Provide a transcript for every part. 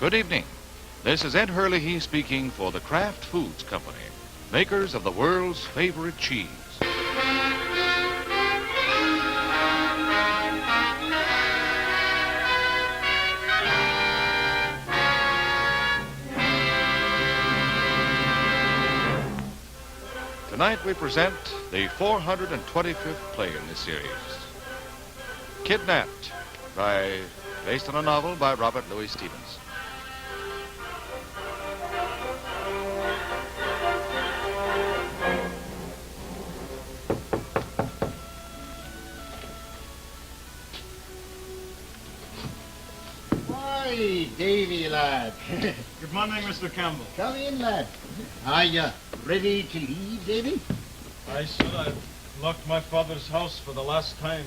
Good evening. This is Ed Hurley speaking for the Kraft Foods Company, makers of the world's favorite cheese. Tonight we present the 425th play in this series, Kidnapped, based on a novel by Robert Louis Stevenson. Hi, Davy, lad. Good morning, Mr. Campbell. Come in, lad. Are you ready to leave, Davy? Aye, sir. I've locked my father's house for the last time.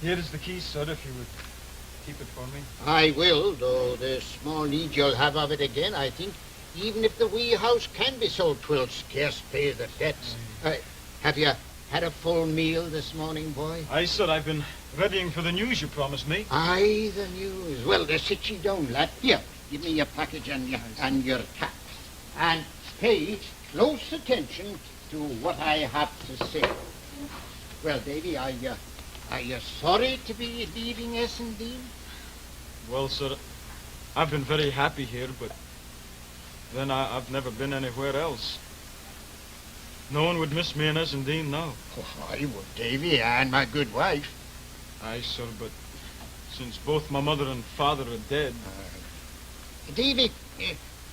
Here is the key, sir, if you would keep it for me. I will, though the small need you'll have of it again, I think. Even if the wee house can be sold, 'twill scarce pay the debts. Have you had a full meal this morning, boy? Aye, sir. I've been readying for the news you promised me. Aye, the news. Well, sit you down, lad. Here, give me your package and your cap. And pay close attention to what I have to say. Well, Davy, are you sorry to be leaving S&D? Well, sir, I've been very happy here, but then I've never been anywhere else. No one would miss me in S&D now. Oh, I would, Davy, and my good wife. Aye, sir, but since both my mother and father are dead... Davy,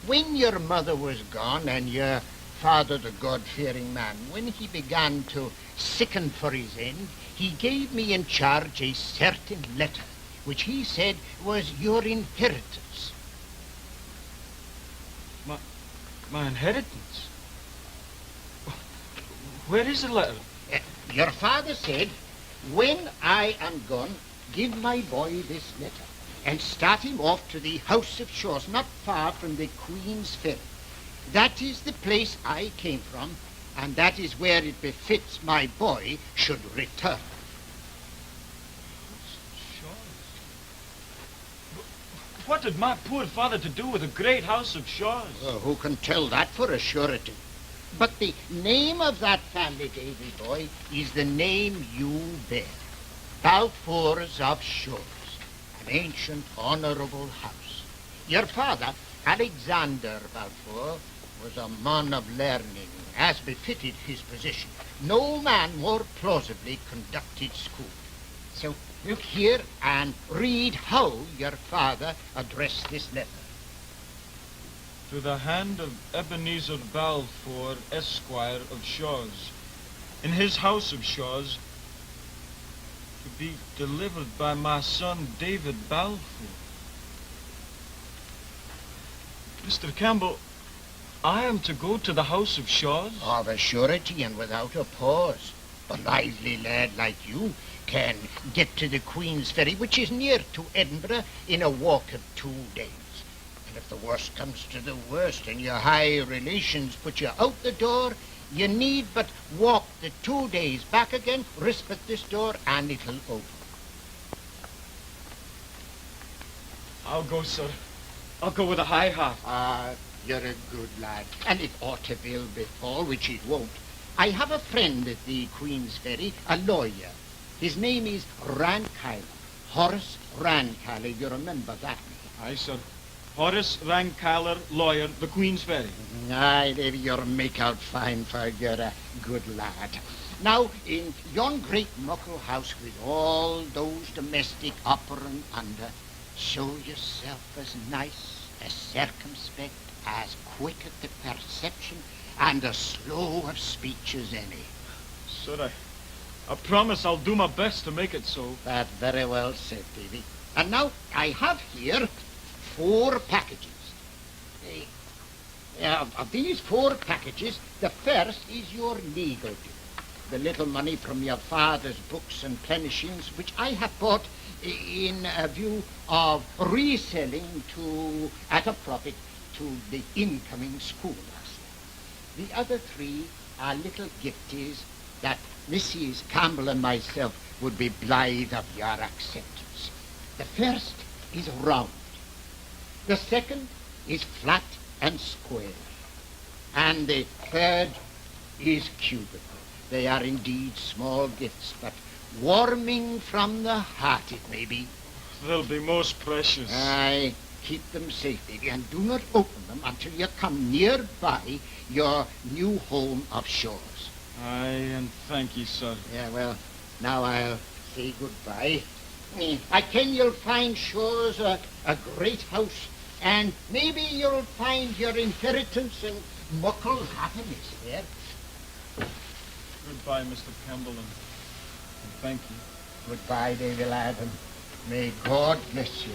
when your mother was gone and your father, the God-fearing man, when he began to sicken for his end, he gave me in charge a certain letter, which he said was your inheritance. My inheritance? Where is the letter? Your father said, when I am gone, give my boy this letter and start him off to the House of Shaws, not far from the Queen's Ferry. That is the place I came from, and that is where it befits my boy should return. What had my poor father to do with the great House of Shaws? Who can tell that for a surety? But the name of that family, Davy boy, is the name you bear. Balfours of Shaws, an ancient, honourable house. Your father, Alexander Balfour, was a man of learning, as befitted his position. No man more plausibly conducted school. So look here and read how your father addressed this letter. To the hand of Ebenezer Balfour, Esquire of Shaws, in his House of Shaws, to be delivered by my son David Balfour. Mr. Campbell, I am to go to the House of Shaws? Of a surety and without a pause. A lively lad like you can get to the Queen's Ferry, which is near to Edinburgh, in a walk of 2 days. And if the worst comes to the worst and your high relations put you out the door, you need but walk the 2 days back again, risp at this door, and it'll open. I'll go, sir. I'll go with a high half. You're a good lad, and it ought to will befall, which it won't. I have a friend at the Queen's Ferry, a lawyer. His name is Rankeillor, Horace Rankeillor. You remember that name? Aye, sir. Horace Rankeillor, lawyer, the Queen's Ferry. Aye, Davy, you'll make out fine, for you're a good lad. Now, in yon great muckle house with all those domestic upper and under, show yourself as nice, as circumspect, as quick at the perception, and as slow of speech as any. Sir, I promise I'll do my best to make it so. That's very well said, Davy. And now, I have here 4 packages. Of these 4 packages, the first is your legal due. The little money from your father's books and plenishings, which I have bought in a view of reselling at a profit to the incoming schoolmaster. The other 3 are little gifties that Mrs. Campbell and myself would be blithe of your acceptance. The first is round. The second is flat and square. And the third is cubical. They are indeed small gifts, but warming from the heart it may be. They'll be most precious. Aye, keep them safe, baby, and do not open them until you come nearby your new home of shores. Aye, and thank you, sir. Yeah, well, now I'll say goodbye. I ken you'll find Shores a great house, and maybe you'll find your inheritance and muckle happiness there. Goodbye, Mr. Campbell, and thank you. Goodbye, Davy lad, and may God bless you.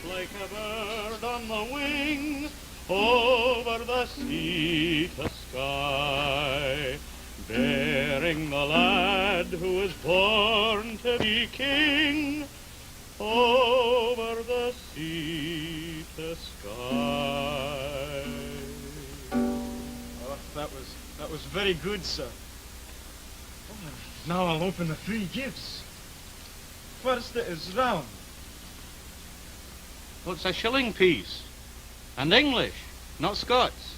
Like a bird on the wing, over the sea to sky, bearing the lad who is born to be king, over the sea to sky. Oh, that was very good, sir. Oh, now I'll open the 3 gifts. First it is round. Well, it's a shilling piece, and English, not Scots.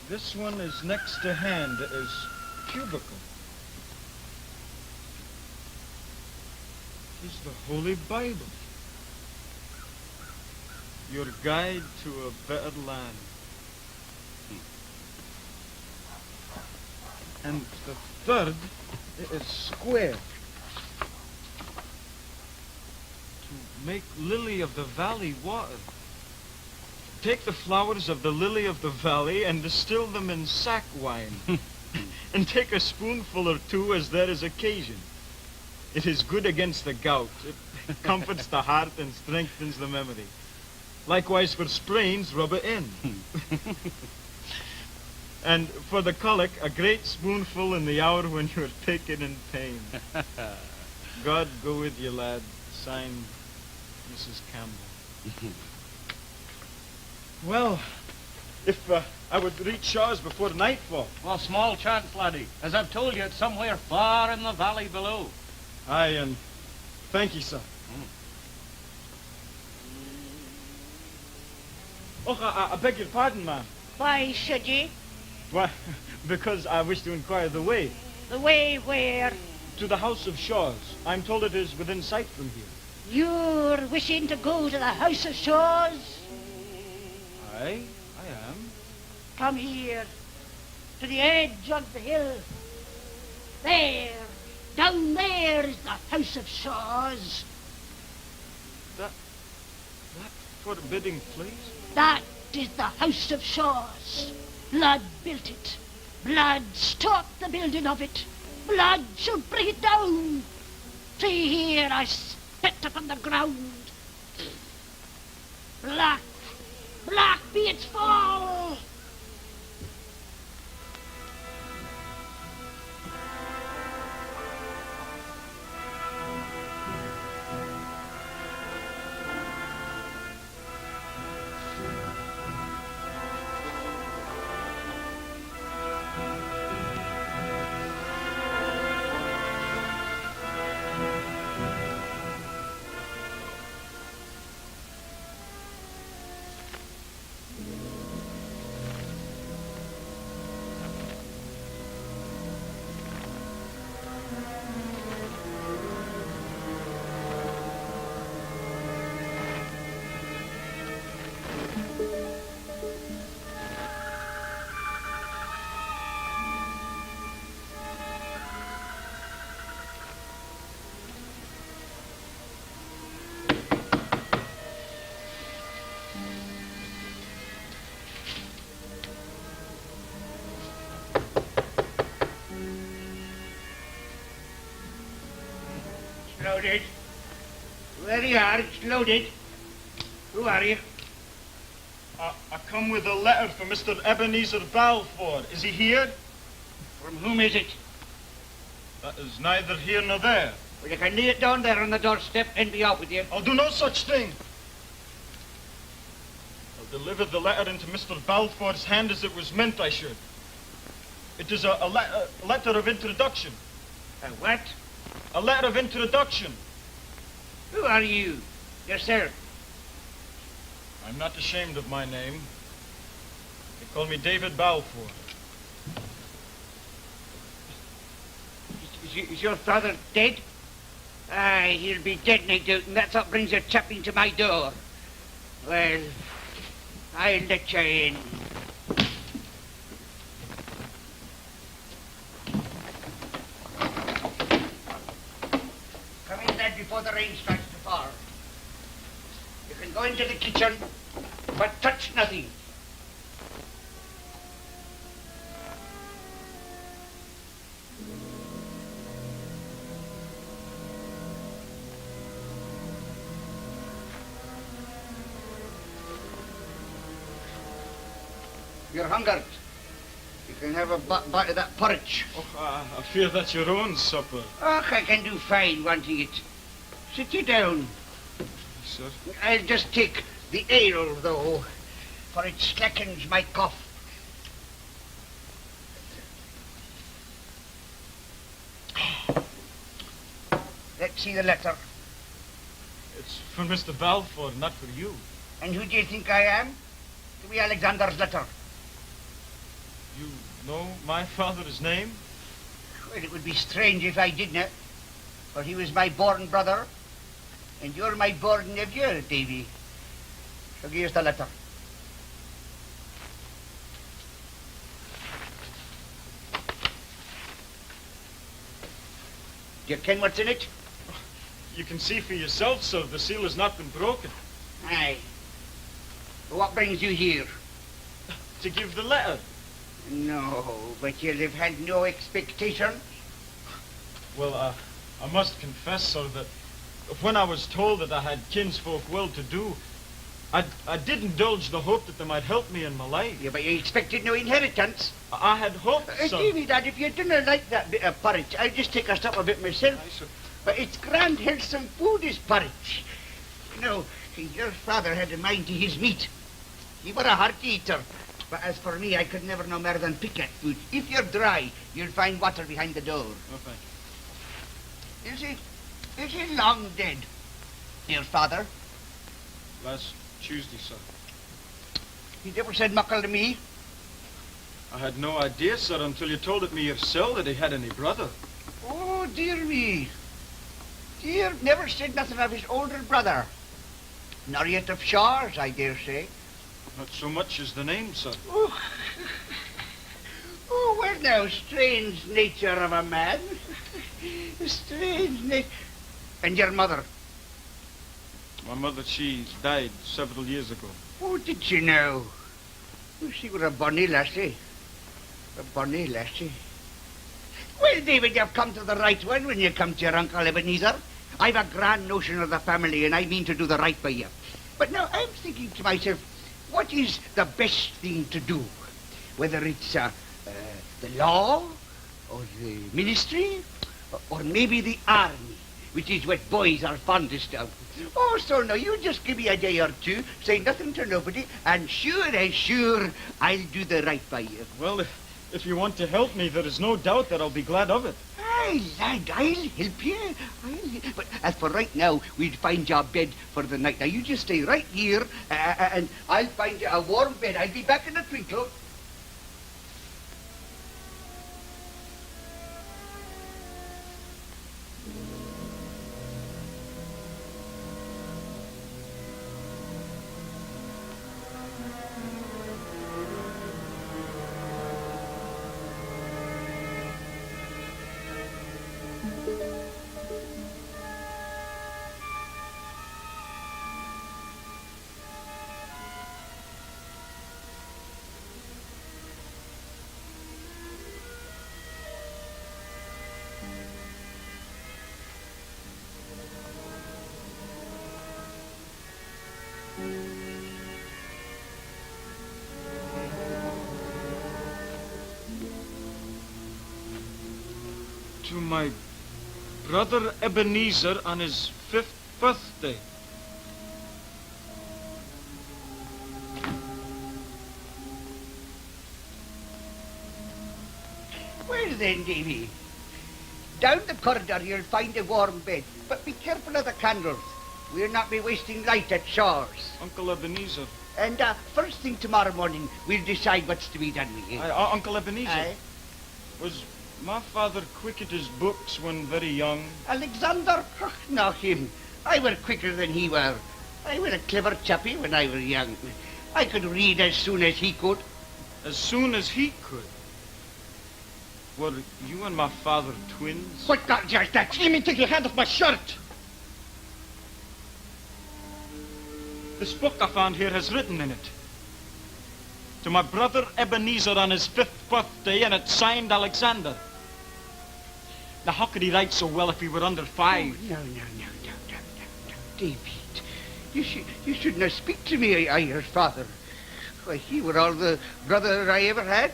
This one is next to hand. It is cubical. It is the Holy Bible. Your guide to a better land. And the third, it is square. Make lily of the valley water. Take the flowers of the lily of the valley and distill them in sack wine. And take a spoonful or 2 as there is occasion. It is good against the gout. It comforts the heart and strengthens the memory. Likewise for sprains, rub it in. And for the colic, a great spoonful in the hour when you are taken in pain. God go with you, lad. Signed, Mrs. Campbell. Well, if I would reach Shaw's before nightfall. Well, small chance, laddie. As I've told you, it's somewhere far in the valley below. Aye, and thank you, sir. Oh, I beg your pardon, ma'am. Why should ye? Why, because I wish to inquire the way. The way where? To the house of Shaw's. I'm told it is within sight from here. You're wishing to go to the House of Shaws? Aye, I am. Come here, to the edge of the hill. There, down there is the House of Shaws. That forbidding place? That is the House of Shaws. Blood built it. Blood stopped the building of it. Blood shall bring it down. See here, I spit upon the ground. Black, black be its fall. Loaded. There you are, it's loaded. Who are you? I come with a letter for Mr. Ebenezer Balfour. Is he here? From whom is it? That is neither here nor there. Well, you can lay it down there on the doorstep and be off with you. I'll do no such thing. I'll deliver the letter into Mr. Balfour's hand as it was meant I should. It is a letter of introduction. A what? A letter of introduction. Who are you? Yourself? I'm not ashamed of my name. They call me David Balfour. Is your father dead? Aye, he'll be dead, no doubt, and that's what brings your chapping to my door. Well, I'll let you in. Come in, lad, before the rain starts to fall. You can go into the kitchen, but touch nothing. You're hungered. You can have a bite of that porridge. Oh, I fear that's your own supper. Oh, I can do fine wanting it. Sit you down. Sir? I'll just take the ale, though, for it slackens my cough. Let's see the letter. It's for Mr. Balfour, not for you. And who do you think I am? Give me Alexander's letter. You know my father's name? Well, it would be strange if I didn't, for he was my born brother, and you're my born nephew, Davy. So give us the letter. Do you ken what's in it? You can see for yourself, sir. The seal has not been broken. Aye. But what brings you here? To give the letter. No, but you'll have had no expectation. Well, I must confess, sir, that when I was told that I had kinsfolk well to do, I did indulge the hope that they might help me in my life. Yeah, but you expected no inheritance. I had hoped, sir. Davy, Dad, if you didn't like that bit of porridge, I'll just take a sup of it myself. Aye, sir. But it's grand, wholesome food, is porridge. You know, your father had a mind to his meat. He were a hearty eater. But as for me, I could never know more than pick at food. If you're dry, you'll find water behind the door. Oh, thank you. Is he long dead, your father? Last Tuesday, sir. He never said muckle to me. I had no idea, sir, until you told it me yourself that he had any brother. Oh, dear me. Dear, never said nothing of his older brother. Nor yet of Shaw's, I dare say. Not so much as the name, sir. Oh, oh, well now, strange nature of a man. Strange nature. And your mother? My mother, she died several years ago. Oh, did she now? Oh, she was a bonny lassie. A bonny lassie. Well, David, you've come to the right one when you come to your Uncle Ebenezer. I've a grand notion of the family, and I mean to do the right by you. But now I'm thinking to myself, what is the best thing to do? Whether it's the law, or the ministry, or maybe the army, which is what boys are fondest of. Oh, so now you just give me a day or two, say nothing to nobody, and sure as sure I'll do the right by you. Well, if you want to help me, there is no doubt that I'll be glad of it. Aye, lad, I'll help you. But as for right now, we'll find you a bed for the night. Now, you just stay right here, and I'll find you a warm bed. I'll be back in a twinkle. to my brother Ebenezer on his 5th birthday. Well then, Davy, down the corridor you'll find a warm bed, but be careful of the candles. We'll not be wasting light at Shaw's. Uncle Ebenezer. And first thing tomorrow morning, we'll decide what's to be done with you. Uncle Ebenezer. Aye? Was my father quick at his books when very young? Alexander Koch, him. I were quicker than he were. I were a clever chappie when I were young. I could read as soon as he could. As soon as he could? Were you and my father twins? What got you that? Let me take your hand off my shirt! This book I found here has written in it. To my brother Ebenezer on his 5th birthday, and it's signed Alexander. Now, how could he write so well if he were under 5? No, David. You should not speak to me, your father. Why, he were all the brother I ever had.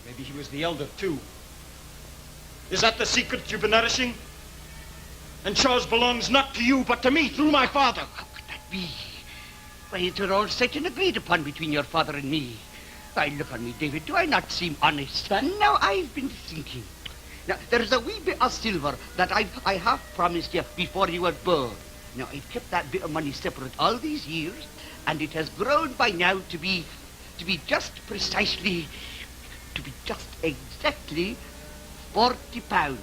Maybe he was the elder, too. Is that the secret you've been nourishing? And Shaw's belongs not to you, but to me, through my father. How could that be? Why, it were all set and agreed upon between your father and me. Why, look on me, David. Do I not seem honest? Now, I've been thinking. Now, there's a wee bit of silver that I have promised you before you were born. Now, I've kept that bit of money separate all these years, and it has grown by now to be just exactly 40 pounds.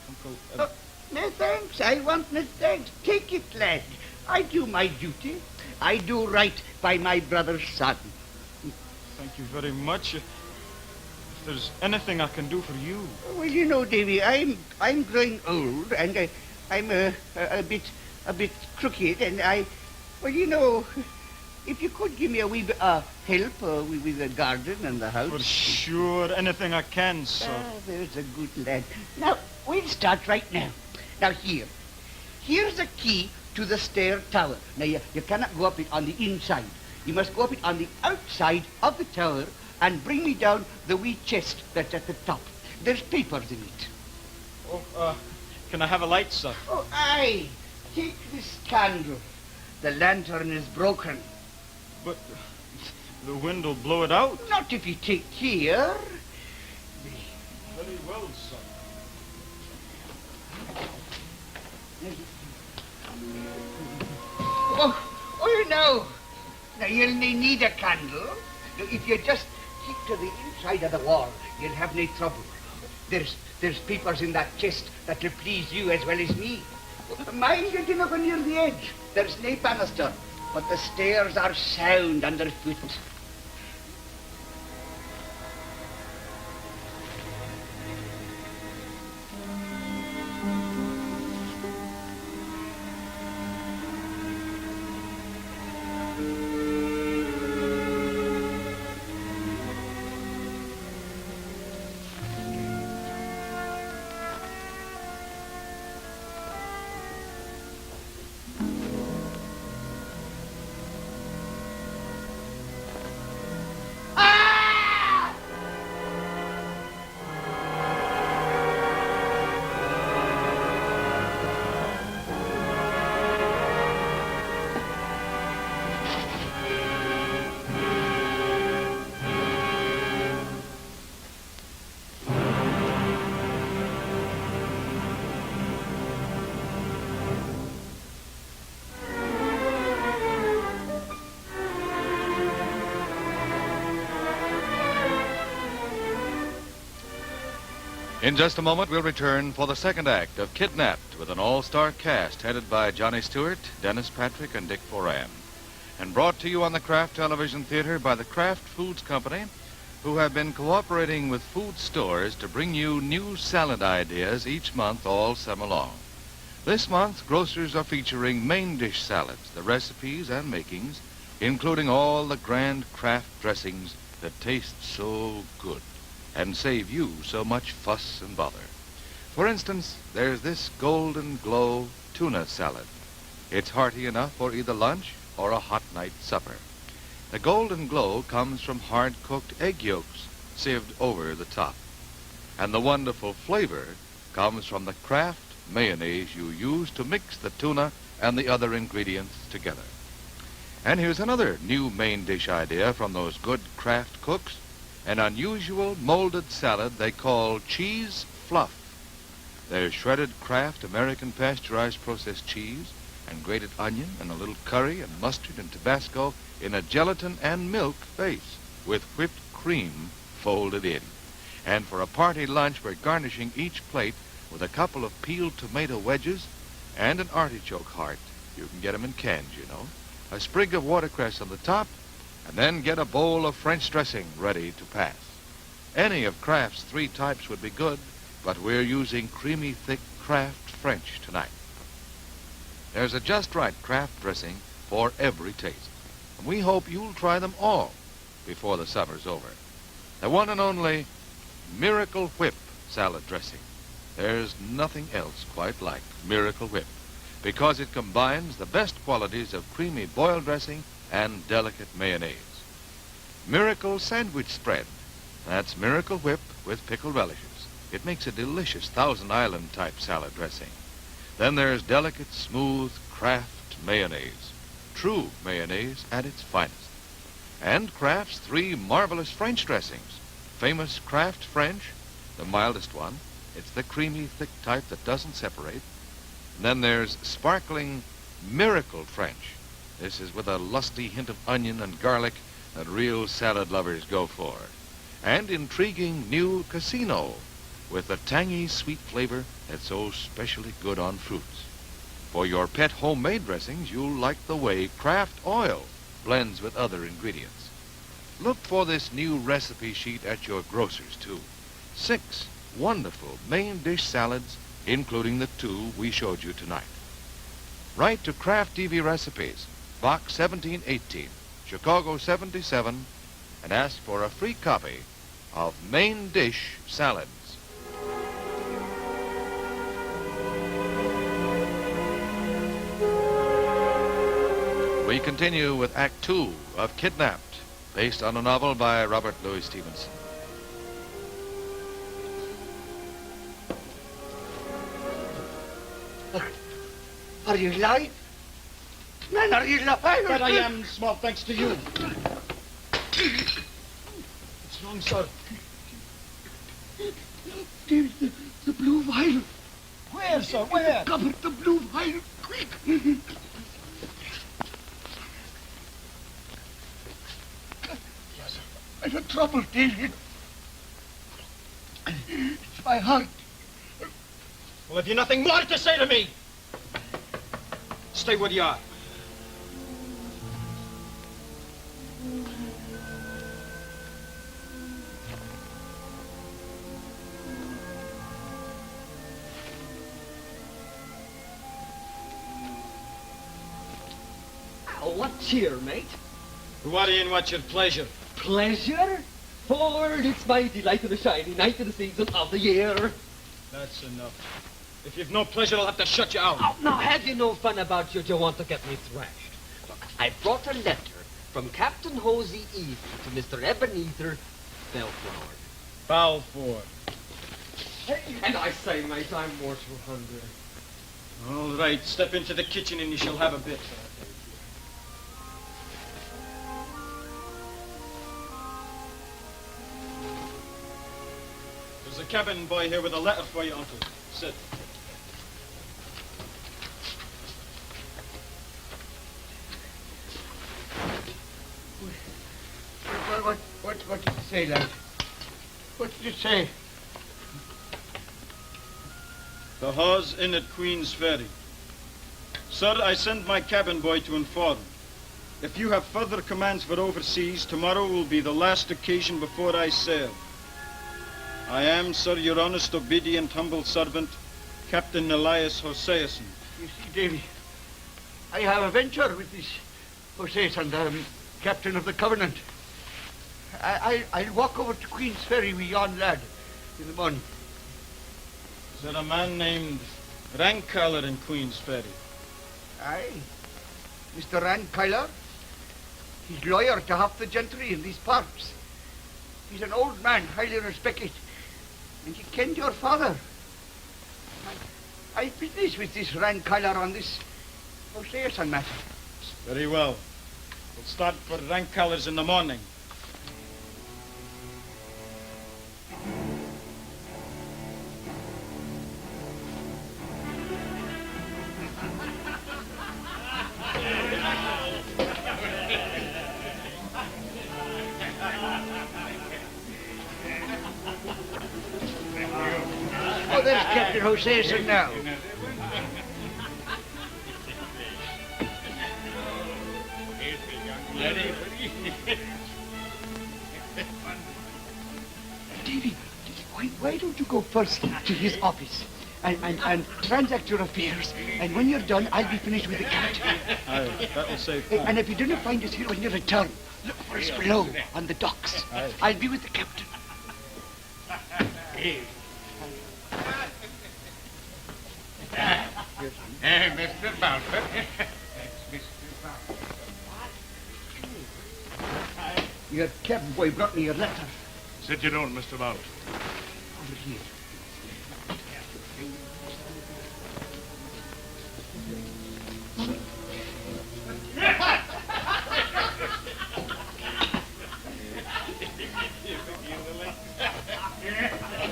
Uncle... No thanks, I want no thanks. Take it, lad. I do my duty. I do right by my brother's son. Thank you very much. If there's anything I can do for you. Well, you know, Davy, I'm growing old, and I'm a bit crooked, and well, you know, if you could give me a wee bit of help with the garden and the house. For sure, anything I can, sir. There's a good lad. Now, we'll start right now. Now, here's a key to the stair tower. Now, you cannot go up it on the inside. You must go up it on the outside of the tower and bring me down the wee chest that's at the top. There's papers in it. Oh, can I have a light, sir? Oh, aye. Take this candle. The lantern is broken. But the wind will blow it out. Not if you take care. Very well, sir. Oh, no. Now, you'll need a candle. Now, if you just keep to the inside of the wall, you'll have no trouble. There's papers in that chest that'll please you as well as me. Mind you do not go near the edge. There's no banister, but the stairs are sound underfoot. In just a moment, we'll return for the second act of Kidnapped with an all-star cast headed by Johnny Stewart, Dennis Patrick, and Dick Foran. And brought to you on the Kraft Television Theatre by the Kraft Foods Company, who have been cooperating with food stores to bring you new salad ideas each month all summer long. This month, grocers are featuring main dish salads, the recipes and makings, including all the grand Kraft dressings that taste so good and save you so much fuss and bother. For instance, there's this Golden Glow tuna salad. It's hearty enough for either lunch or a hot night supper. The Golden Glow comes from hard-cooked egg yolks, sieved over the top. And the wonderful flavor comes from the Kraft mayonnaise you use to mix the tuna and the other ingredients together. And here's another new main dish idea from those good Kraft cooks, an unusual molded salad they call cheese fluff. There's shredded Kraft American pasteurized processed cheese and grated onion and a little curry and mustard and Tabasco in a gelatin and milk base with whipped cream folded in. And for a party lunch, we're garnishing each plate with a couple of peeled tomato wedges and an artichoke heart. You can get them in cans, you know. A sprig of watercress on the top, and then get a bowl of French dressing ready to pass. Any of Kraft's 3 types would be good, but we're using creamy, thick Kraft French tonight. There's a just right Kraft dressing for every taste, and we hope you'll try them all before the summer's over. The one and only Miracle Whip salad dressing. There's nothing else quite like Miracle Whip, because it combines the best qualities of creamy boiled dressing and delicate mayonnaise. Miracle Sandwich Spread. That's Miracle Whip with pickled relishes. It makes a delicious Thousand Island type salad dressing. Then there's delicate, smooth Kraft mayonnaise. True mayonnaise at its finest. And Kraft's 3 marvelous French dressings. Famous Kraft French, the mildest one. It's the creamy, thick type that doesn't separate. And then there's sparkling Miracle French. This is with a lusty hint of onion and garlic that real salad lovers go for. And intriguing new Casino with a tangy, sweet flavor that's so specially good on fruits. For your pet homemade dressings, you'll like the way Kraft oil blends with other ingredients. Look for this new recipe sheet at your grocer's, too. 6 wonderful main dish salads, including the 2 we showed you tonight. Write to Kraft TV Recipes, Box 1718, Chicago 77, and ask for a free copy of Main Dish Salads. We continue with Act 2 of Kidnapped, based on a novel by Robert Louis Stevenson. Are you alive? Man, are you alive? But I am, small thanks to you. What's wrong, sir? David, the blue vial. Where, sir? Where? Cover the blue vial, quick. Yes, sir. I'm in trouble, David. It's my heart. Well, have you nothing more to say to me? Stay where you are. What cheer, mate? What do you and what's your pleasure? Pleasure? For it's my delight of the shiny night of the season of the year. That's enough. If you've no pleasure, I'll have to shut you out. Oh, now, have you no fun about you? Do you want to get me thrashed? Look, I brought a letter from Captain Hosey Easy to Mr. Ebenezer Balfour. Balfour. And I say, mate, I'm mortal hungry. All right, step into the kitchen and you shall have a bit. There's a cabin boy here with a letter for you, Uncle. Sit. What did it say, lad? What did it say? The Hawes Inn at Queen's Ferry. Sir, I send my cabin boy to inform. If you have further commands for overseas, tomorrow will be the last occasion before I sail. I am, sir, your honest, obedient, humble servant, Captain Elias Hoseason. You see, Davy, I have a venture with this Hoseason, captain of the Covenant. I'll walk over to Queen's Ferry with yon lad in the morning. Is there a man named Rankeller in Queen's Ferry? Aye, Mr. Rankeller. He's lawyer to half the gentry in these parts. He's an old man, highly respected. And he kenned your father. I business with this Rankyler on this Hoseason matter. Very well. We'll start for rank colors in the morning. Oh, there's Captain Hoseason now. Davy, why don't you go first to his office and transact your affairs, and when you're done, I'll be finished with the captain. That'll save time. And if you don't find us here when you return, look for us below on the docks. Aye. I'll be with the captain. Mr. Balfour. Mr. Balfour. Your cabin boy brought me your letter. Sit you down, Mr. Balfour. Over here.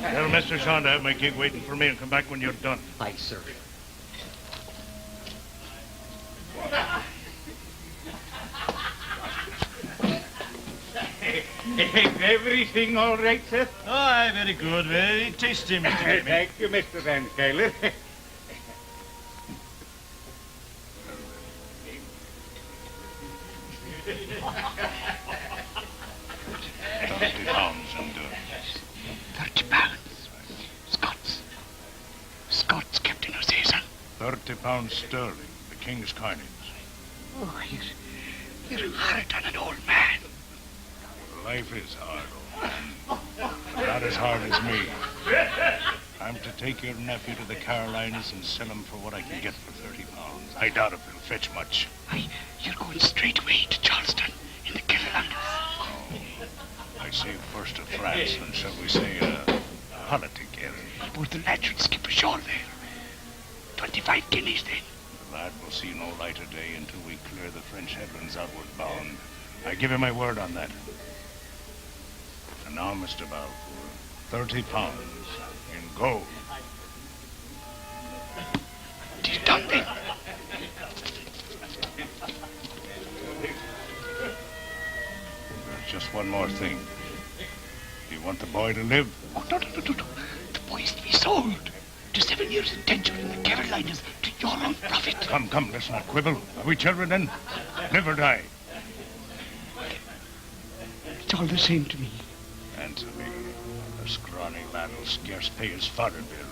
Tell Mr. Shawn to have my gig waiting for me and come back when you're done. Aye, sir. Everything all right, sir? Aye, very good. Very tasty, Mr. Whitman. Thank you, Mr. Rankyler. £30. Scots, Captain Hoseason. £30 sterling, the king's coinage. Oh, you're hard on an old man. Life is hard, old man. Not as hard as me. I'm to take your nephew to the Carolinas and sell him for what I can get for £30. I doubt if it'll fetch much. You're going straight away to Charleston in the Carolinas. I say first to France, and shall we say a politic errand. But the lad should skip ashore there. 25 guineas then. The lad will see no light of day until we clear the French headlands outward bound. I give you my word on that. And now, Mr. Balfour, £30 in gold. Tis done then. There's just one more thing. Do you want the boy to live? Oh, no. The boy is to be sold. To 7 years' indenture in the Carolinas to your own profit. Come, let's not quibble. Are we children then? Live or die? It's all the same to me. Answer me. A scrawny lad will scarce pay his fodder bill.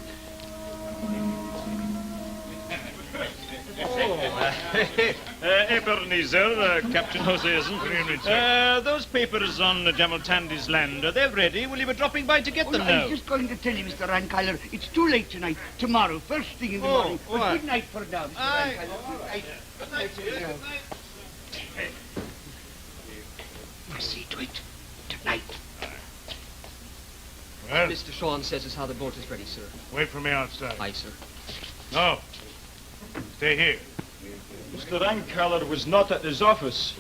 Ebenezer, Captain Hoseason. Good evening, sir. Those papers on Jamal Tandy's land, are they ready? Will you be dropping by to get them I now? was just going to tell you, Mr. Rankyler, it's too late tonight. Tomorrow, first thing in the morning. But what? good night for now, Mr. Aye. Rankyler. Good night for now. I'll see to it tonight. Well, Mr. Shawn says as how the boat is ready, sir. wait for me outside. Aye, sir. No. Stay here. Mr. Rankeller was not at his office.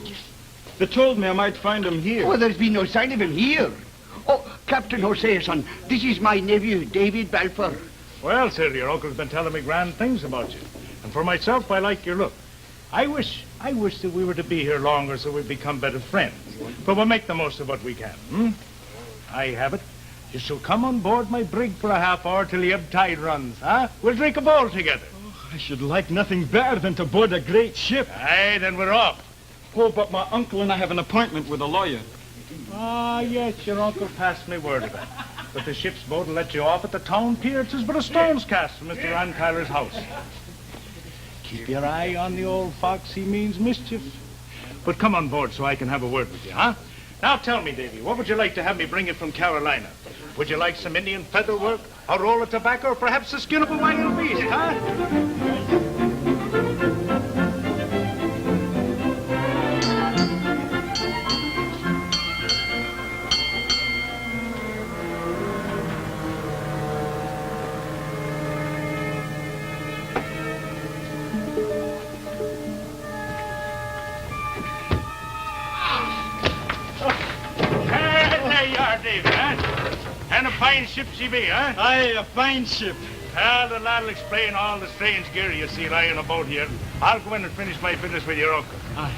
They told me I might find him here. Oh, there's been no sign of him here. Oh, Captain Hoseason, this is my nephew, David Balfour. Well, sir, your uncle's been telling me grand things about you. And for myself, I like your look. I wish that we were to be here longer so we'd become better friends. But we'll make the most of what we can, I have it. You shall come on board my brig for a half hour till the ebb tide runs, huh? We'll drink a bowl together. I should like nothing better than to board a great ship. Aye, then we're off. Oh, but my uncle and I have an appointment with a lawyer. Ah, yes, your uncle passed me word of it. But the ship's boat will let you off at the town pier. It's but a stone's cast from Mr. Rankyler's house. Keep your eye on the old fox. He means mischief. But come on board so I can have a word with you, huh? Now tell me, Davy, what would you like to have me bring in from Carolina? Would you like some Indian feather work, a roll of tobacco, or perhaps the skin of a wild beast, huh? David, huh? And a fine ship she be, huh? Aye, a fine ship. Well, the lad'll explain all the strange gear you see lying about here. I'll go in and finish my business with your uncle. Aye.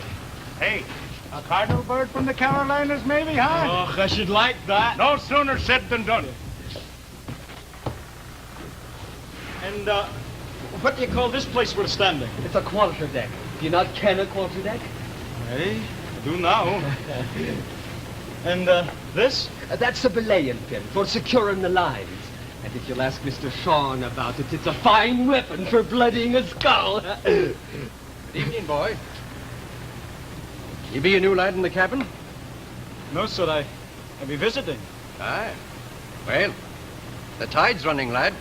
Hey, a cardinal bird from the Carolinas, maybe, huh? Oh, I should like that. No sooner said than done. And, what do you call this place we're standing? It's a quarter deck. Do you not ken a quarter deck? Hey, I do now. And, this? That's a belaying pin for securing the lines. And if you'll ask Mr. Sean about it, it's a fine weapon for bloodying a skull. Good evening, boy. You be a new lad in the cabin? No, sir, I be visiting. Aye. Well, the tide's running, lad.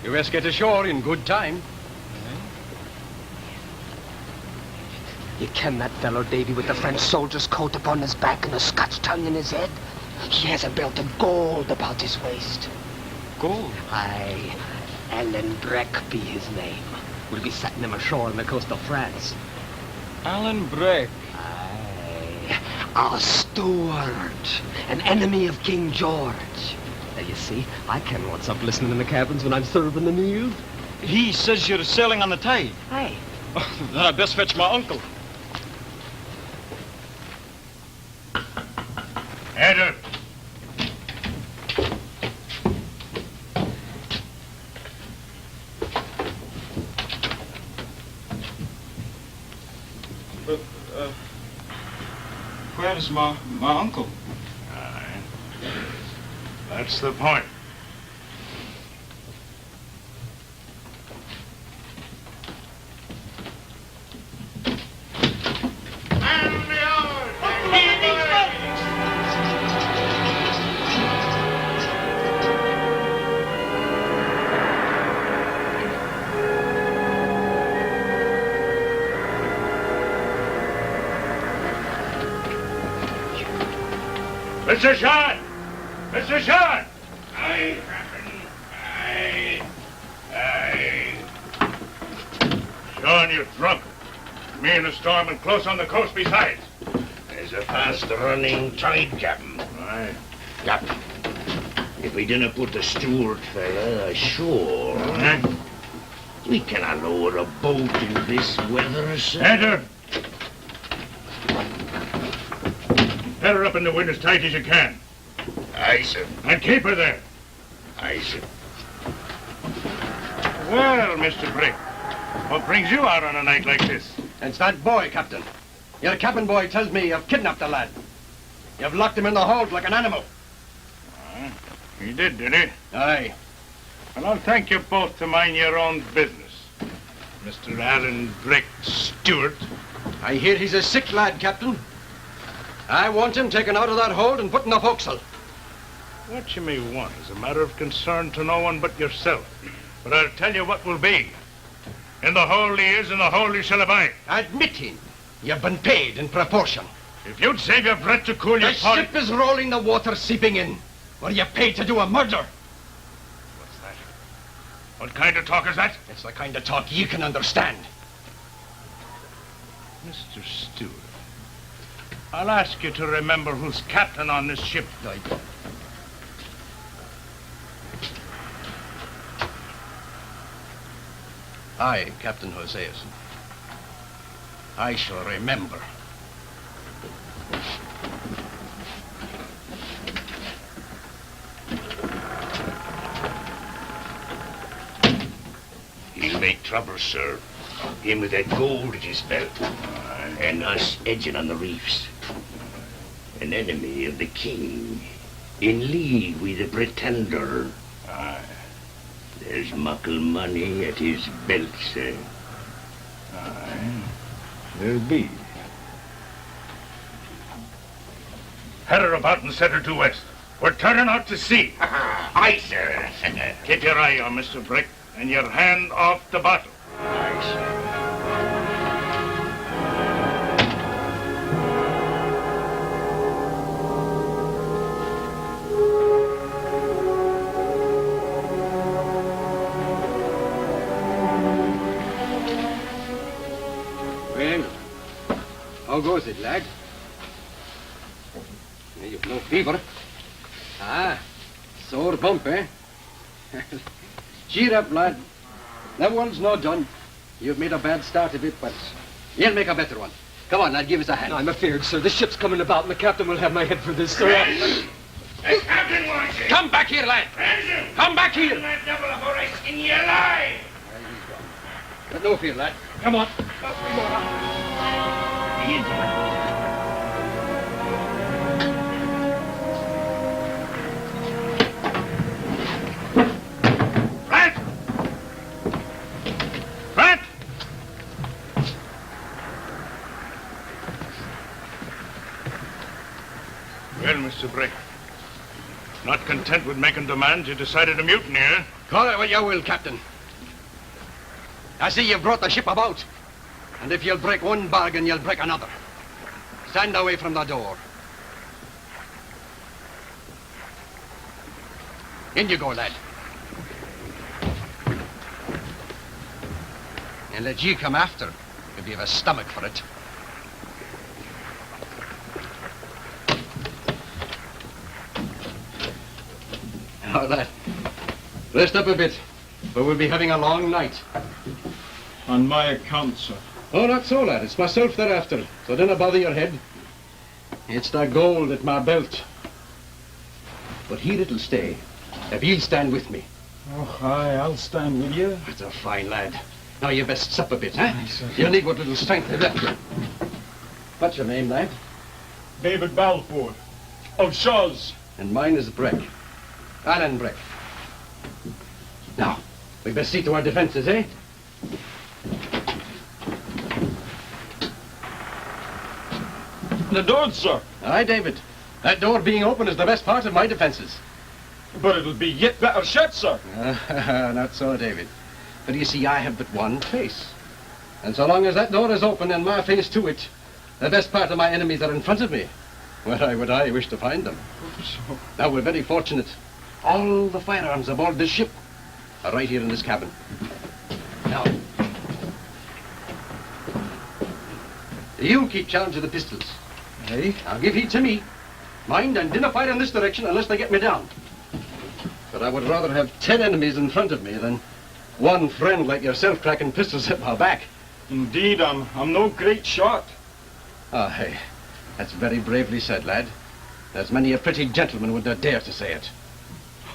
You best get ashore in good time. You ken that fellow, Davy, with the French soldier's coat upon his back and a Scotch tongue in his head? He has a belt of gold about his waist. Gold? Aye, Alan Breck be his name. We'll be setting him ashore on the coast of France. Alan Breck. Aye, a Stewart, an enemy of King George. Now, you see, I ken what's up listening in the cabins when I'm serving the meals. He says you're sailing on the tide. Aye. Oh, then I'd best fetch my uncle. Enter. But, where's my uncle? Aye. That's the point. Mr. Sean! Mr. Sean! Aye, Captain. Aye. Sean, you're drunk. Me in a storm and close on the coast besides. There's a fast-running tide, Captain. Aye. Captain, if we didn't put the steward fella ashore, we cannot lower a boat in this weather, sir. Enter. Get her up in the wind as tight as you can. Aye, sir. And keep her there. Aye, sir. Well, Mr. Brick, what brings you out on a night like this? It's that boy, Captain. Your cabin boy tells me you've kidnapped the lad. You've locked him in the hold like an animal. He did he? Aye. Well, I'll thank you both to mind your own business. Mr. Alan Breck Stewart. I hear he's a sick lad, Captain. I want him taken out of that hold and put in the forecastle. What you may want is a matter of concern to no one but yourself. But I'll tell you what will be. In the hold he is, in the hold he shall abide. Admitting you've been paid in proportion. If you'd save your breath to cool your The ship is rolling, the water seeping in. Were you paid to do a murder? What's that? What kind of talk is that? It's the kind of talk you can understand. Mr. Stewart, I'll ask you to remember who's captain on this ship. I, Captain Hoseason. I shall remember. He'll make trouble, sir. Him with that gold at his belt. And us edging on the reefs. An enemy of the king. In league with the pretender. Aye. There's muckle money at his belt, sir. Aye. There'll be. Head her about and set her due west. We're turning out to sea. Aye, sir. Keep your eye on Mr. Brick and your hand off the bottle. Aye, sir. Well, how goes it, lad? You've no fever. Ah, sore bump, eh? Cheer up, lad. That one's not done. You've made a bad start of it, but you'll make a better one. Come on, lad, give us a hand. I'm afeard, sir. The ship's coming about, and the captain will have my head for this, sir. The captain wants you. Come back here, lad. Ransom. Come back here. That devil before I skin you alive. But no fear, lad. Come on. Rat! Rat! Well, Mr. Breck, not content with making demands, you decided to mutiny, eh? Call it what you will, Captain. I see you've brought the ship about. And if you'll break one bargain, you'll break another. Stand away from the door. In you go, lad. And let you come after, if you have a stomach for it. Now, lad, rest up a bit, for we'll be having a long night. On my account, sir. Oh, not so, lad. It's myself they're after, so don't bother your head. It's the gold at my belt. But here it'll stay, if you'll stand with me. Oh, aye, I'll stand with you. That's a fine lad. Now you best sup a bit, huh? You'll need what little strength you've left you. What's your name, lad? David Balfour, of Shaw's. And mine is Breck. Alan Breck. Now, we best see to our defenses, eh? The door, sir. Aye, David. That door being open is the best part of my defenses. But it'll be yet better shut, sir. Not so, David. But you see, I have but one face. And so long as that door is open and my face to it, the best part of my enemies are in front of me. Where would I wish to find them? So... Now, we're very fortunate. All the firearms aboard this ship are right here in this cabin. Now, you keep charge of the pistols. Hey? Now, give heed to me. Mind, and dinna fire in this direction unless they get me down. But I would rather have 10 enemies in front of me than one friend like yourself cracking pistols at my back. Indeed, I'm no great shot. Ah, hey, that's very bravely said, lad. There's many a pretty gentleman would not dare to say it.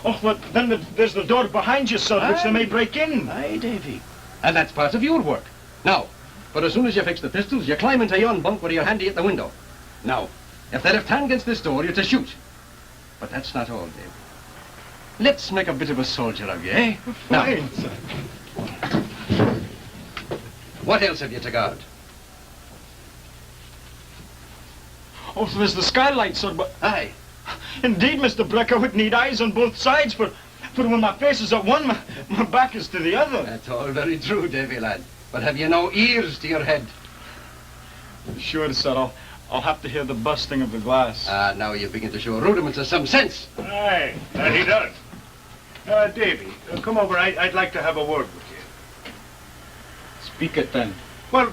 Oh, but then there's the door behind you, sir, which they may break in. Aye, Davy. And that's part of your work. Now, but as soon as you fix the pistols, you climb into yon bunk where you're handy at the window. Now, if they're left hand against this door, you're to shoot. But that's not all, Dave. Let's make a bit of a soldier of you, eh? Fine, now, sir. what else have you to guard? Oh, so there's the skylight, sir, but... Aye. Indeed, Mr. Breck, I would need eyes on both sides, for when my face is at one, my back is to the other. That's all very true, Davy, lad. But have you no ears to your head? Sure, sir, I'll have to hear the busting of the glass. Ah, now you begin to show rudiments of some sense. Aye, that he does. Davy, come over. I'd like to have a word with you. Speak it, then. Well,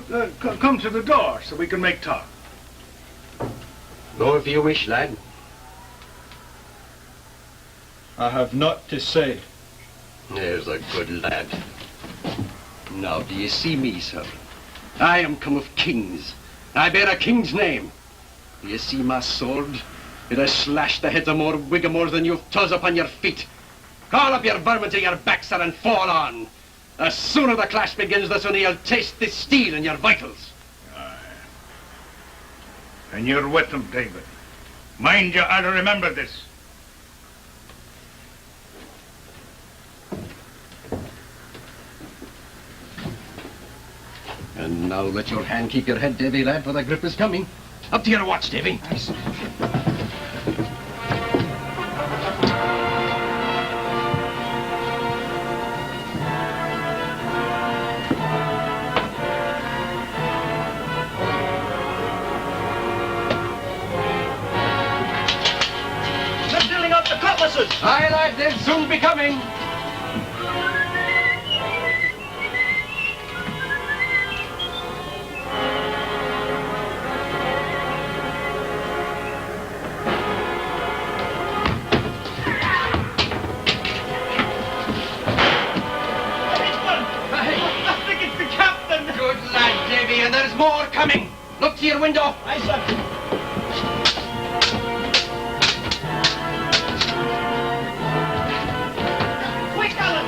come to the door so we can make talk. Go if you wish, lad. I have naught to say. There's a good lad. Now, do you see me, sir? I am come of kings. I bear a king's name. Do you see my sword? It has slashed the heads of more whigamores than you've toes upon your feet. Call up your vermin to your back, sir, and fall on. The sooner the clash begins, the sooner you'll taste this steel in your vitals. Aye. And you're with them, David. Mind you, I'll remember this. And now let your hand keep your head, Davy, lad, for the grip is coming. Up to your watch, Davy. They're dealing up the cutlasses! Aye, lad, they'll soon be coming. More coming! Look to your window! Aye, sir. Quick, Alan!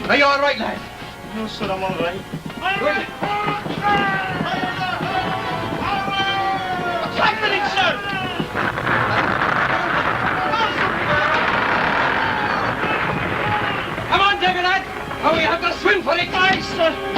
Are you all right, lad? No, sir, I'm all right. Good. What's happening, sir? Come on, David, lad! Or we have to swim for it! Aye, sir.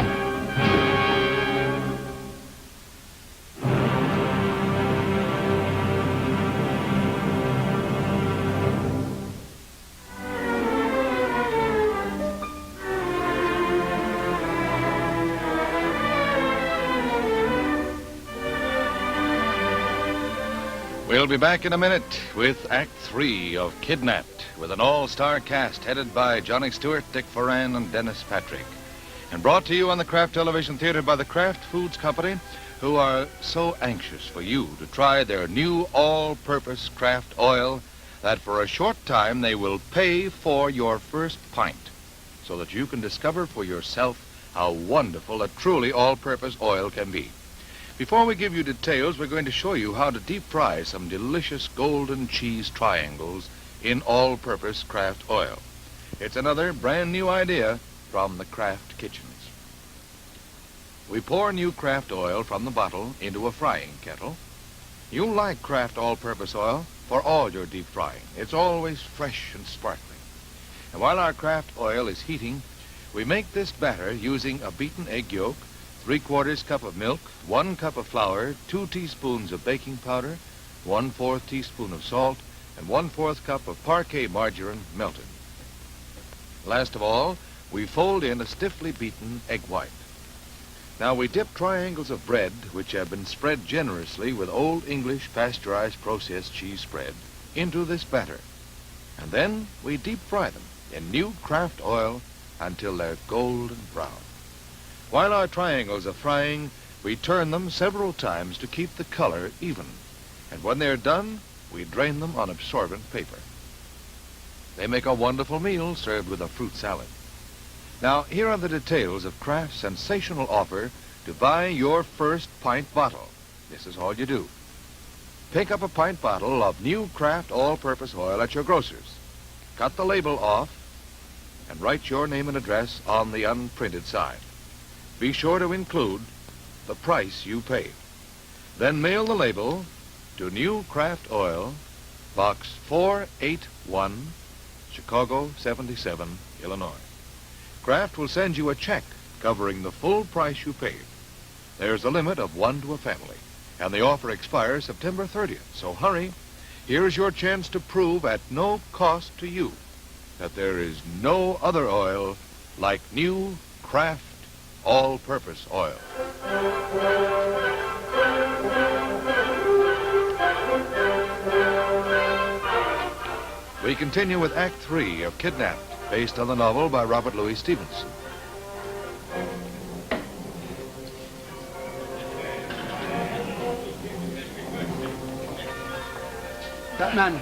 We'll be back in a minute with Act 3 of Kidnapped, with an all-star cast headed by Johnny Stewart, Dick Foran, and Dennis Patrick. And brought to you on the Kraft Television Theatre by the Kraft Foods Company, who are so anxious for you to try their new all-purpose Kraft oil that for a short time they will pay for your first pint, so that you can discover for yourself how wonderful a truly all-purpose oil can be. Before we give you details, we're going to show you how to deep fry some delicious golden cheese triangles in all-purpose Kraft oil. It's another brand new idea from the Kraft kitchens. We pour new Kraft oil from the bottle into a frying kettle. You'll like Kraft all-purpose oil for all your deep frying. It's always fresh and sparkling. And while our Kraft oil is heating, we make this batter using a beaten egg yolk, 3/4 cup of milk, 1 cup of flour, 2 teaspoons of baking powder, 1/4 teaspoon of salt, and 1/4 cup of parquet margarine melted. Last of all, we fold in a stiffly beaten egg white. Now we dip triangles of bread, which have been spread generously with Old English pasteurized processed cheese spread, into this batter. And then we deep fry them in new Kraft oil until they're golden brown. While our triangles are frying, we turn them several times to keep the color even. And when they're done, we drain them on absorbent paper. They make a wonderful meal served with a fruit salad. Now, here are the details of Kraft's sensational offer to buy your first pint bottle. This is all you do. Pick up a pint bottle of new Kraft all-purpose oil at your grocer's. Cut the label off and write your name and address on the unprinted side. Be sure to include the price you paid. Then mail the label to New Kraft Oil, Box 481, Chicago 77, Illinois. Kraft will send you a check covering the full price you paid. There's a limit of 1 to a family, and the offer expires September 30th. So hurry. Here's your chance to prove at no cost to you that there is no other oil like new Kraft all-purpose oil. We continue with Act 3 of Kidnapped, based on the novel by Robert Louis Stevenson. That man,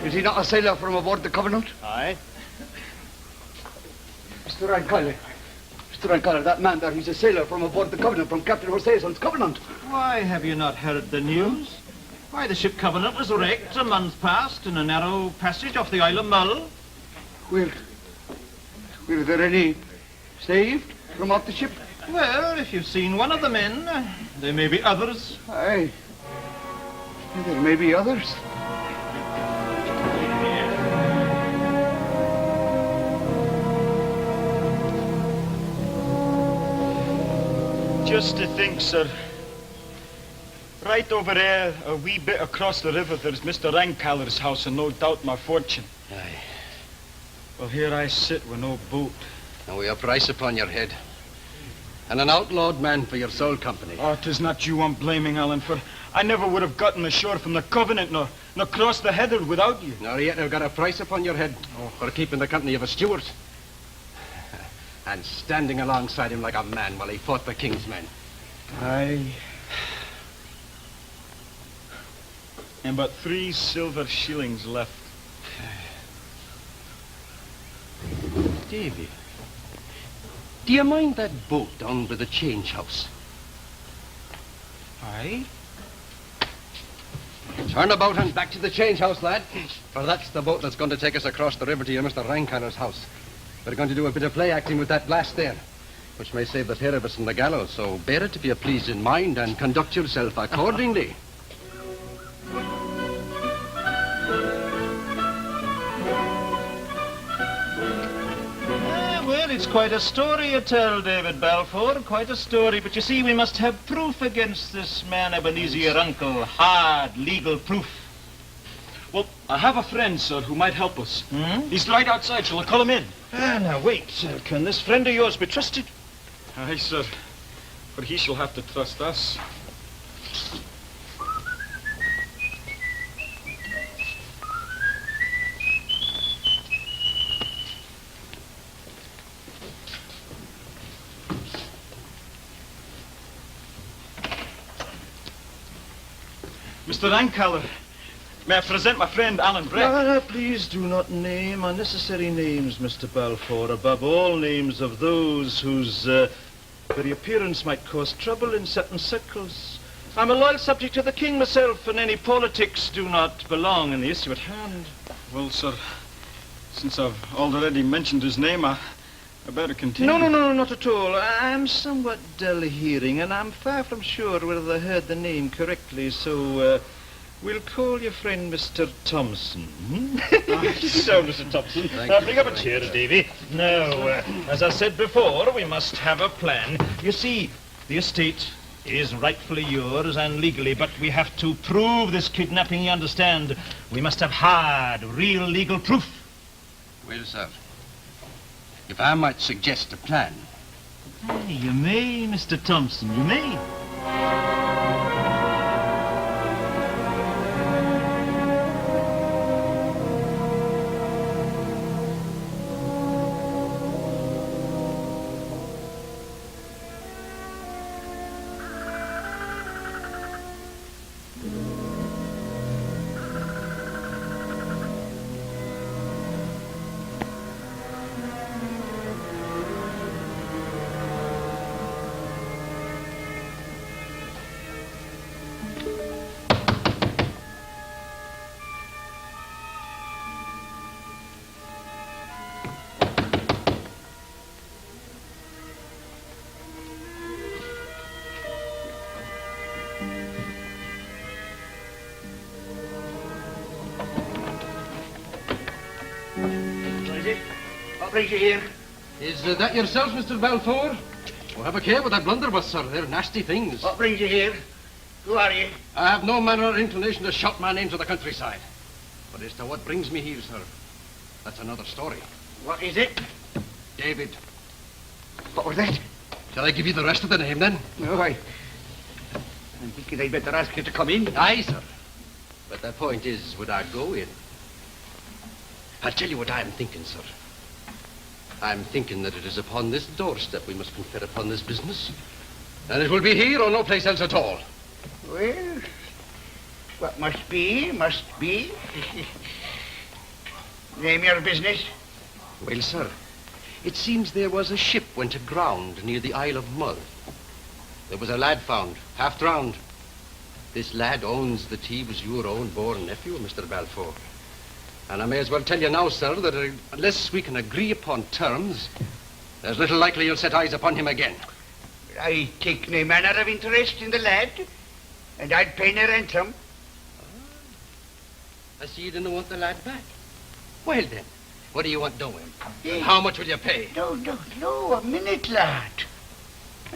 is he not a sailor from aboard the Covenant? Aye. Mr. Rankyler. Mr. Rankyler, that man there, he's a sailor from aboard the Covenant, from Captain Horseson's Covenant. Why, have you not heard the news? Why, the ship Covenant was wrecked a month past in a narrow passage off the Isle of Mull. Were there any saved from off the ship? Well, if you've seen one of the men, there may be others. Aye. There may be others. Just to think, sir. Right over there, a wee bit across the river, there's Mr. Rankaller's house, and no doubt my fortune. Aye. Well, here I sit with no boat. Now we have price upon your head. And an outlawed man for your sole company. Oh, 'tis not you I'm blaming, Alan, for I never would have gotten ashore from the Covenant nor crossed the heather without you. Nor yet have got a price upon your head for keeping the company of a Stewart. And standing alongside him like a man while he fought the king's men. Aye. And but 3 silver shillings left. Davy, do you mind that boat down by the change house? Aye? Turn about and back to the change house, lad. For that's the boat that's going to take us across the river to your Mr. Rankaller's house. We're going to do a bit of play acting with that blast there, which may save the pair of us from the gallows, so bear it if you please in mind and conduct yourself accordingly. Well, it's quite a story you tell, David Balfour, quite a story. But you see, we must have proof against this man Ebenezer, your uncle. Hard legal proof. Well, I have a friend, sir, who might help us. He's right outside. Shall I call him in? Now, wait, sir. Can this friend of yours be trusted? Aye, sir. But he shall have to trust us. Mr. Rankaller, may I present my friend Alan Breck? No, please do not name unnecessary names, Mr. Balfour, above all names of those whose very appearance might cause trouble in certain circles. I'm a loyal subject to the king myself, and any politics do not belong in the issue at hand. Well, sir, since I've already mentioned his name, I better continue. No, not at all. I'm somewhat dull hearing, and I'm far from sure whether I heard the name correctly, so we'll call your friend Mr. Thompson. Sit down, Mr. Thompson. Bring up a chair, Davy. Now, as I said before, we must have a plan. You see, the estate is rightfully yours and legally, but we have to prove this kidnapping, you understand. We must have hard, real legal proof. Well, sir, if I might suggest a plan. Hey, you may, Mr. Thompson, you may. What brings you here? Is that yourself, Mr. Balfour? Oh, have a care with that blunderbuss, sir. They're nasty things. What brings you here? Who are you? I have no manner of inclination to shout my name to the countryside. But as to what brings me here, sir, that's another story. What is it? David. What was that? Shall I give you the rest of the name, then? No, I'm thinking I'd better ask you to come in. Aye, sir. But the point is, would I go in? I'll tell you what I'm thinking, sir. I'm thinking that it is upon this doorstep we must confer upon this business. And it will be here or no place else at all. Well, what must be, must be. Name your business. Well, sir, it seems there was a ship went aground near the Isle of Mull. There was a lad found, half drowned. This lad owns that he was your own born nephew, Mr. Balfour. And I may as well tell you now, sir, that unless we can agree upon terms, there's little likely you'll set eyes upon him again. I take no manner of interest in the lad, and I'd pay no ransom. I see you didn't want the lad back. Well, then, what do you want doing? And how much will you pay? No, a minute, lad.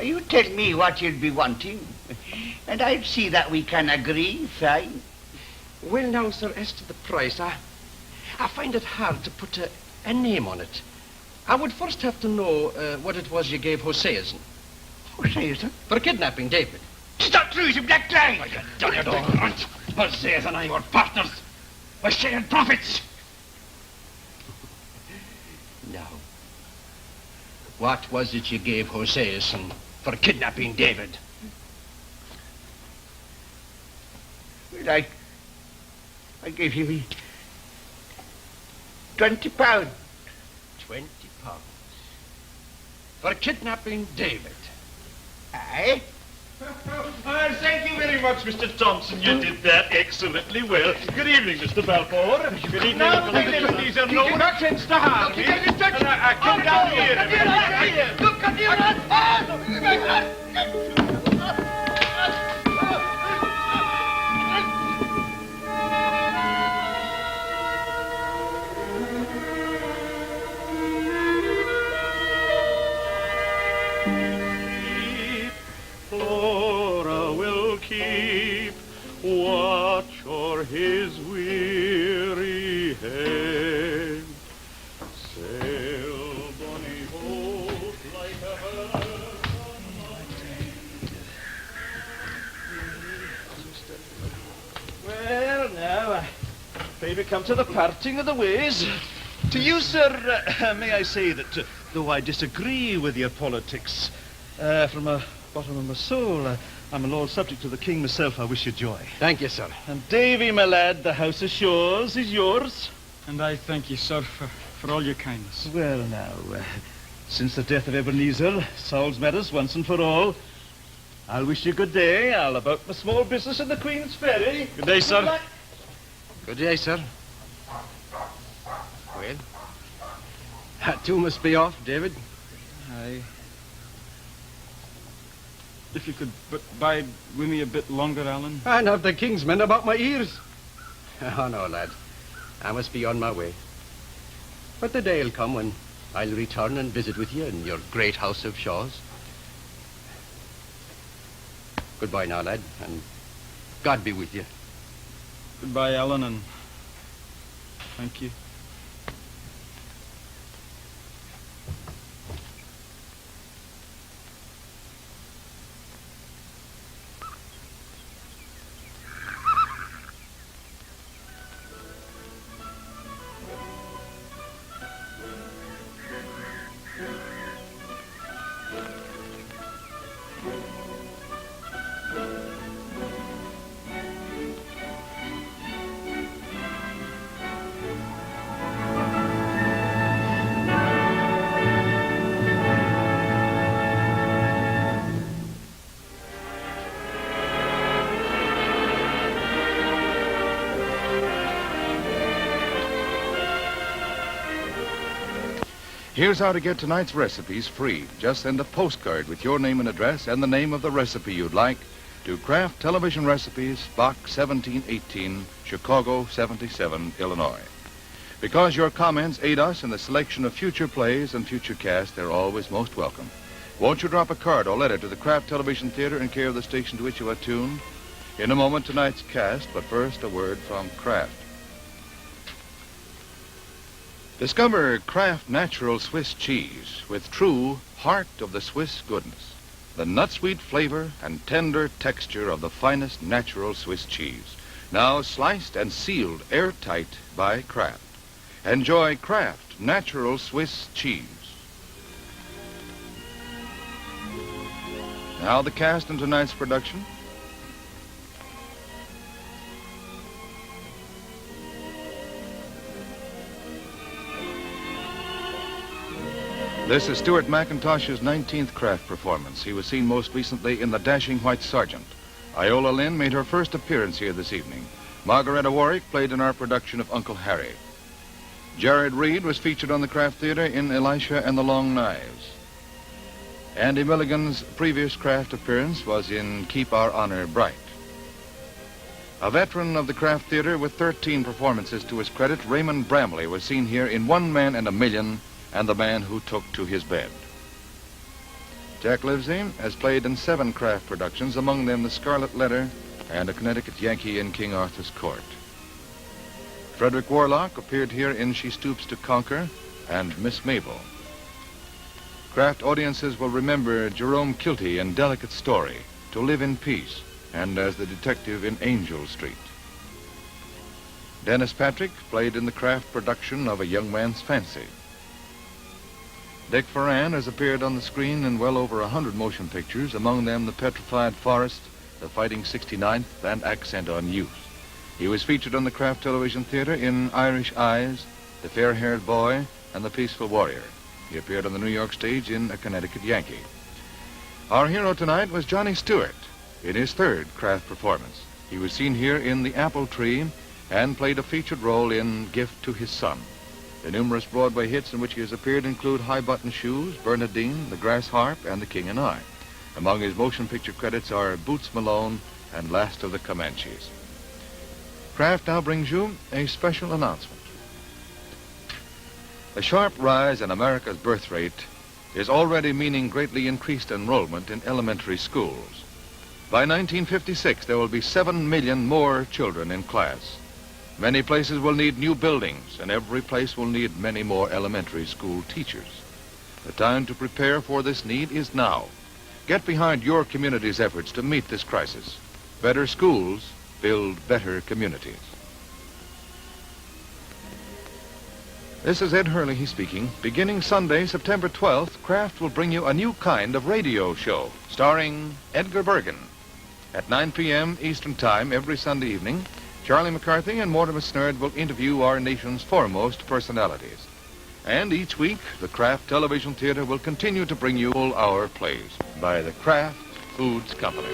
You tell me what you'll be wanting, and I'll see that we can agree, fine. Well, now, sir, as to the price, I find it hard to put a name on it. I would first have to know what it was you gave Hoseason. Hoseason? For kidnapping David. Stop treason, black lie! Damn it all, runt! Hoseason and I were partners. We're sharing profits. Now, what was it you gave Hoseason for kidnapping David? Well, I gave him 20 pounds. 20 pounds. For kidnapping David. Aye? Thank you very much, Mr. Thompson. You did that excellently well. Good evening, Mr. Balfour. Good evening. Now, my liberties are no nonsense to harm me. I come down here. Come here. Flora will keep watch o'er his weary head. Sail, bonny boat, like a bird. Well, now, we come to the parting of the ways. To you, sir, may I say that, though I disagree with your politics, from a bottom of my soul, I'm a lord subject to the king myself. I wish you joy. Thank you, sir. And Davy, my lad, the house of Shaw's is yours. And I thank you, sir, for all your kindness. Well, now, since the death of Ebenezer solves matters once and for all, I'll wish you good day. I'll about my small business in the Queen's Ferry. Good day, sir. Good luck. Good day, sir. Well, that too must be off, David. Aye. If you could but bide with me a bit longer, Alan. And have the king's men about my ears. Oh, no, lad. I must be on my way. But the day'll come when I'll return and visit with you in your great house of Shaw's. Goodbye now, lad, and God be with you. Goodbye, Alan, and thank you. Here's how to get tonight's recipes free. Just send a postcard with your name and address and the name of the recipe you'd like to Kraft Television Recipes, Box 1718, Chicago 77, Illinois. Because your comments aid us in the selection of future plays and future casts, they're always most welcome. Won't you drop a card or letter to the Kraft Television Theatre in care of the station to which you are tuned? In a moment, tonight's cast, but first, a word from Kraft. Discover Kraft Natural Swiss Cheese with true heart of the Swiss goodness. The nut-sweet flavor and tender texture of the finest natural Swiss cheese. Now sliced and sealed airtight by Kraft. Enjoy Kraft Natural Swiss Cheese. Now the cast in tonight's production. This is Stuart McIntosh's 19th Kraft performance. He was seen most recently in The Dashing White Sergeant. Iola Lynn made her first appearance here this evening. Margaretta Warwick played in our production of Uncle Harry. Jared Reed was featured on the Kraft Theatre in Elisha and the Long Knives. Andy Milligan's previous Kraft appearance was in Keep Our Honor Bright. A veteran of the Kraft Theatre with 13 performances to his credit, Raymond Bramley was seen here in One Man and a Million and the Man Who Took to His Bed. Jack Livesey has played in 7 Kraft productions, among them The Scarlet Letter and A Connecticut Yankee in King Arthur's Court. Frederick Warlock appeared here in She Stoops to Conquer and Miss Mabel. Kraft audiences will remember Jerome Kilty in Delicate Story, To Live in Peace, and as the detective in Angel Street. Dennis Patrick played in the Kraft production of A Young Man's Fancy. Dick Foran has appeared on the screen in well over 100 motion pictures, among them The Petrified Forest, The Fighting 69th, and Accent on Youth. He was featured on the Kraft Television Theatre in Irish Eyes, The Fair-Haired Boy, and The Peaceful Warrior. He appeared on the New York stage in A Connecticut Yankee. Our hero tonight was Johnny Stewart in his 3rd Kraft performance. He was seen here in The Apple Tree and played a featured role in Gift to His Son. The numerous Broadway hits in which he has appeared include High Button Shoes, Bernadine, The Grass Harp, and The King and I. Among his motion picture credits are Boots Malone and Last of the Comanches. Kraft now brings you a special announcement. A sharp rise in America's birth rate is already meaning greatly increased enrollment in elementary schools. By 1956, there will be 7 million more children in class. Many places will need new buildings, and every place will need many more elementary school teachers. The time to prepare for this need is now. Get behind your community's efforts to meet this crisis. Better schools build better communities. This is Ed Hurley speaking. Beginning Sunday, September 12th, Kraft will bring you a new kind of radio show starring Edgar Bergen. At 9 p.m. Eastern Time every Sunday evening, Charlie McCarthy and Mortimer Snerd will interview our nation's foremost personalities. And each week, the Kraft Television Theatre will continue to bring you full-hour plays by the Kraft Foods Company.